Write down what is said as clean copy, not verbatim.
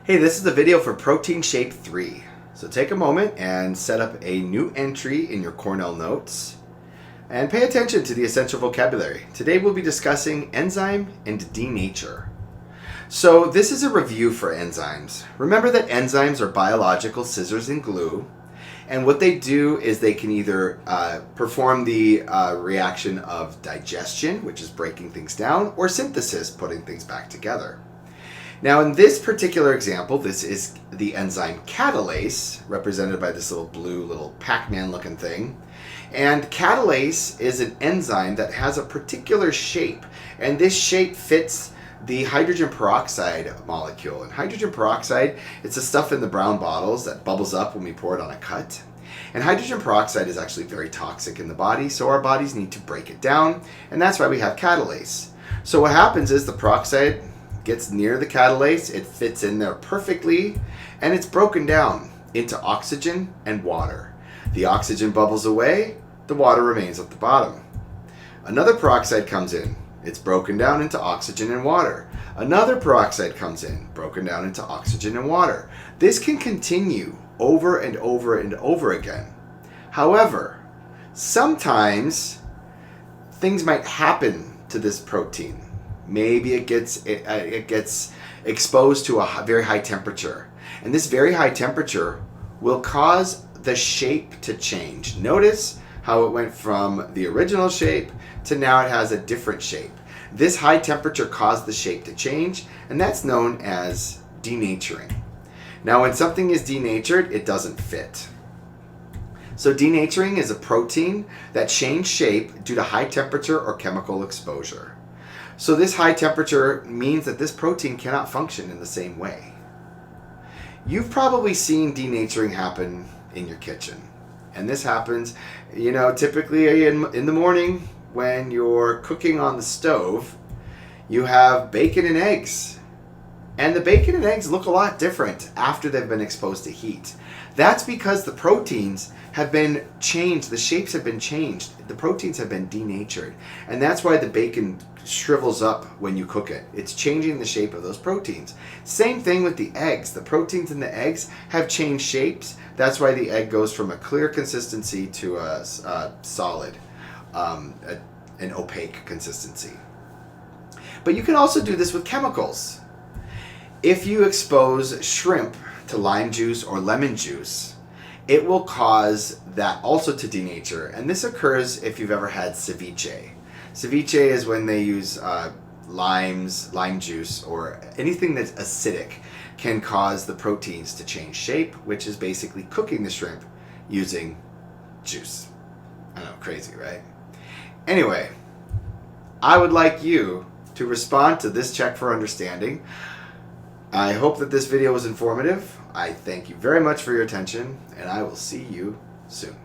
Hey, this is the video for protein SHAPE.3. So take a moment and set up a new entry in your Cornell notes and pay attention to the essential vocabulary. Today we'll be discussing enzyme and denature. So this is a review for enzymes. Remember that enzymes are biological scissors and glue, and what they do is they can either perform the reaction of digestion, which is breaking things down, or synthesis, putting things back together. Now in this particular example, this is the enzyme catalase, represented by this little blue little Pac-Man looking thing. And catalase is an enzyme that has a particular shape, and this shape fits the hydrogen peroxide molecule. And hydrogen peroxide, it's the stuff in the brown bottles that bubbles up when we pour it on a cut. And hydrogen peroxide is actually very toxic in the body, so our bodies need to break it down, and that's why we have catalase. So what happens is the peroxide gets near the catalase, it fits in there perfectly, and it's broken down into oxygen and water. The oxygen bubbles away, the water remains at the bottom. Another peroxide comes in, it's broken down into oxygen and water. Another peroxide comes in, broken down into oxygen and water. This can continue over and over and over again. However, sometimes things might happen to this protein. Maybe it gets exposed to a very high temperature, and this very high temperature will cause the shape to change. Notice how it went from the original shape to now it has a different shape. This high temperature caused the shape to change, and that's known as denaturing. Now when something is denatured, it doesn't fit. So denaturing is a protein that changed shape due to high temperature or chemical exposure. So this high temperature means that this protein cannot function in the same way. You've probably seen denaturing happen in your kitchen. And this happens, typically in the morning when you're cooking on the stove, you have bacon and eggs. And the bacon and eggs look a lot different after they've been exposed to heat. That's because the proteins have been changed, the shapes have been changed, the proteins have been denatured. And that's why the bacon shrivels up when you cook it. It's changing the shape of those proteins. Same thing with the eggs. The proteins in the eggs have changed shapes. That's why the egg goes from a clear consistency to a solid, an opaque consistency. But you can also do this with chemicals. If you expose shrimp to lime juice or lemon juice, it will cause that also to denature, and this occurs if you've ever had ceviche. Ceviche is when they use lime juice, or anything that's acidic can cause the proteins to change shape, which is basically cooking the shrimp using juice. I know, crazy, right? Anyway, I would like you to respond to this check for understanding. I hope that this video was informative. I thank you very much for your attention, and I will see you soon.